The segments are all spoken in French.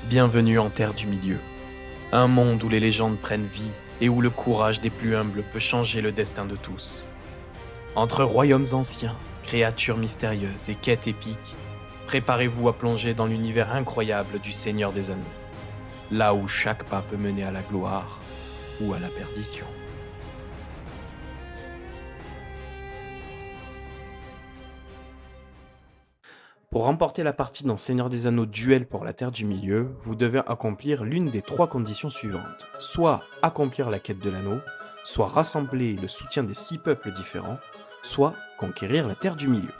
Bienvenue en Terre du Milieu, un monde où les légendes prennent vie et où le courage des plus humbles peut changer le destin de tous. Entre royaumes anciens, créatures mystérieuses et quêtes épiques, préparez-vous à plonger dans l'univers incroyable du Seigneur des Anneaux, là où chaque pas peut mener à la gloire ou à la perdition. Pour remporter la partie dans Seigneur des Anneaux Duel pour la Terre du Milieu, vous devez accomplir l'une des trois conditions suivantes. Soit accomplir la quête de l'anneau, soit rassembler le soutien des 6 peuples différents, soit conquérir la Terre du Milieu.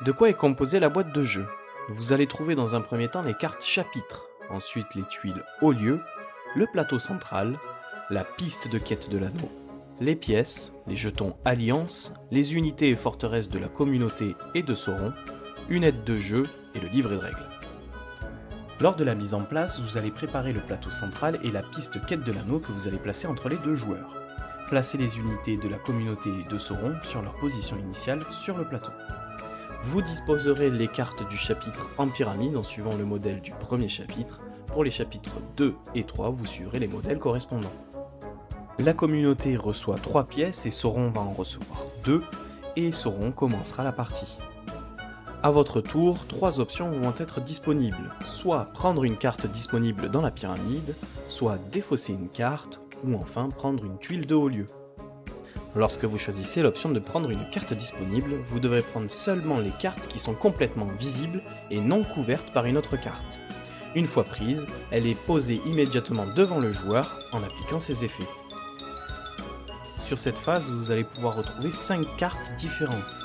De quoi est composée la boîte de jeu? Vous allez trouver dans un premier temps les cartes chapitres, ensuite les tuiles haut lieu, le plateau central, la piste de quête de l'anneau, les pièces, les jetons alliance, les unités et forteresses de la communauté et de Sauron, une aide de jeu et le livret de règles. Lors de la mise en place, vous allez préparer le plateau central et la piste quête de l'anneau que vous allez placer entre les deux joueurs. Placez les unités de la communauté de Sauron sur leur position initiale sur le plateau. Vous disposerez les cartes du chapitre en pyramide en suivant le modèle du premier chapitre. Pour les chapitres 2 et 3, vous suivrez les modèles correspondants. La communauté reçoit 3 pièces et Sauron va en recevoir 2, et Sauron commencera la partie. A votre tour, 3 options vont être disponibles, soit prendre une carte disponible dans la pyramide, soit défausser une carte, ou enfin prendre une tuile de haut lieu. Lorsque vous choisissez l'option de prendre une carte disponible, vous devrez prendre seulement les cartes qui sont complètement visibles et non couvertes par une autre carte. Une fois prise, elle est posée immédiatement devant le joueur en appliquant ses effets. Sur cette phase, vous allez pouvoir retrouver 5 cartes différentes.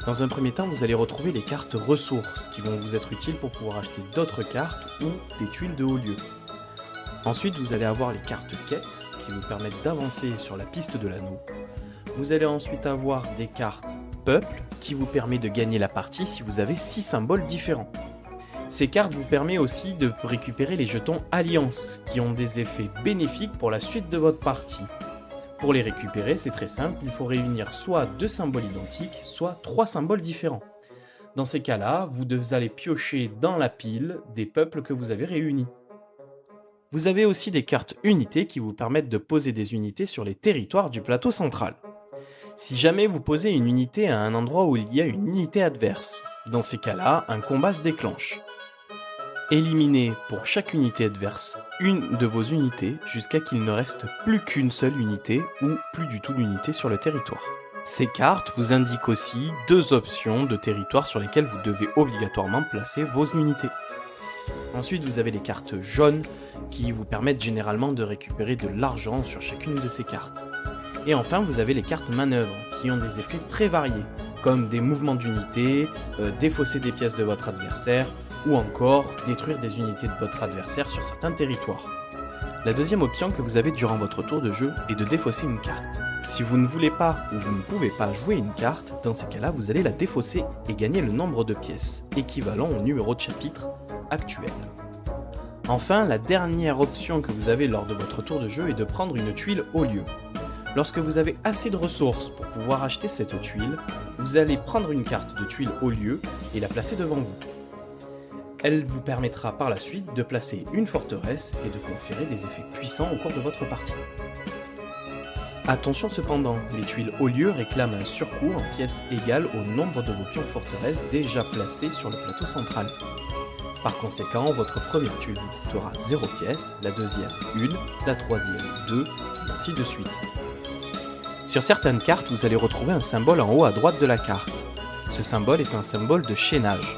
Dans un premier temps, vous allez retrouver les cartes ressources qui vont vous être utiles pour pouvoir acheter d'autres cartes ou des tuiles de haut lieu. Ensuite, vous allez avoir les cartes quêtes qui vous permettent d'avancer sur la piste de l'anneau. Vous allez ensuite avoir des cartes peuple qui vous permet de gagner la partie si vous avez 6 symboles différents. Ces cartes vous permettent aussi de récupérer les jetons alliance qui ont des effets bénéfiques pour la suite de votre partie. Pour les récupérer, c'est très simple, il faut réunir soit 2 symboles identiques, soit 3 symboles différents. Dans ces cas-là, vous allez piocher dans la pile des peuples que vous avez réunis. Vous avez aussi des cartes unités qui vous permettent de poser des unités sur les territoires du plateau central. Si jamais vous posez une unité à un endroit où il y a une unité adverse, dans ces cas-là, un combat se déclenche. Éliminez pour chaque unité adverse une de vos unités jusqu'à qu'il ne reste plus qu'une seule unité ou plus du tout d'unité sur le territoire. Ces cartes vous indiquent aussi 2 options de territoire sur lesquelles vous devez obligatoirement placer vos unités. Ensuite, vous avez les cartes jaunes qui vous permettent généralement de récupérer de l'argent sur chacune de ces cartes. Et enfin, vous avez les cartes manœuvres qui ont des effets très variés, comme des mouvements d'unités, défausser des pièces de votre adversaire, ou encore détruire des unités de votre adversaire sur certains territoires. La deuxième option que vous avez durant votre tour de jeu est de défausser une carte. Si vous ne voulez pas ou vous ne pouvez pas jouer une carte, dans ces cas-là, vous allez la défausser et gagner le nombre de pièces, équivalent au numéro de chapitre actuel. Enfin, la dernière option que vous avez lors de votre tour de jeu est de prendre une tuile haut lieu. Lorsque vous avez assez de ressources pour pouvoir acheter cette tuile, vous allez prendre une carte de tuile haut lieu et la placer devant vous. Elle vous permettra par la suite de placer une forteresse et de conférer des effets puissants au cours de votre partie. Attention cependant, les tuiles haut lieu réclament un surcoût en pièces égales au nombre de vos pions forteresses déjà placés sur le plateau central. Par conséquent, votre première tuile vous coûtera 0 pièces, la deuxième 1, la troisième 2, et ainsi de suite. Sur certaines cartes, vous allez retrouver un symbole en haut à droite de la carte. Ce symbole est un symbole de chaînage.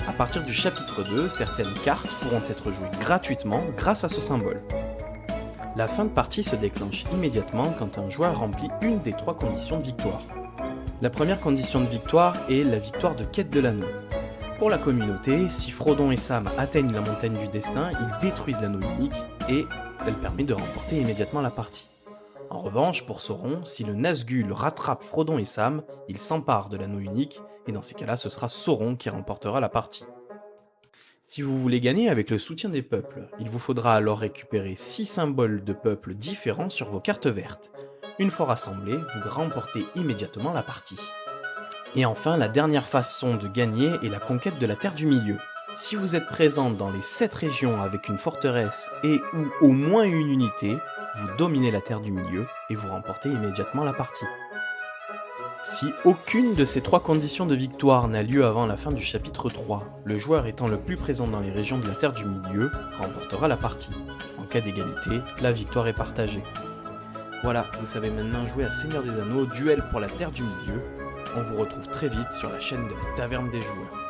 À partir du chapitre 2, certaines cartes pourront être jouées gratuitement grâce à ce symbole. La fin de partie se déclenche immédiatement quand un joueur remplit une des 3 conditions de victoire. La première condition de victoire est la victoire de quête de l'anneau. Pour la communauté, si Frodon et Sam atteignent la montagne du destin, ils détruisent l'anneau unique et elle permet de remporter immédiatement la partie. En revanche, pour Sauron, si le Nazgûl rattrape Frodon et Sam, il s'empare de l'anneau unique, et dans ces cas-là, ce sera Sauron qui remportera la partie. Si vous voulez gagner avec le soutien des peuples, il vous faudra alors récupérer 6 symboles de peuples différents sur vos cartes vertes. Une fois rassemblés, vous remportez immédiatement la partie. Et enfin, la dernière façon de gagner est la conquête de la Terre du Milieu. Si vous êtes présent dans les 7 régions avec une forteresse et ou au moins une unité, vous dominez la Terre du Milieu et vous remportez immédiatement la partie. Si aucune de ces 3 conditions de victoire n'a lieu avant la fin du chapitre 3, le joueur étant le plus présent dans les régions de la Terre du Milieu remportera la partie. En cas d'égalité, la victoire est partagée. Voilà, vous savez maintenant jouer à Seigneur des Anneaux, duel pour la Terre du Milieu. On vous retrouve très vite sur la chaîne de la Taverne des Joueurs.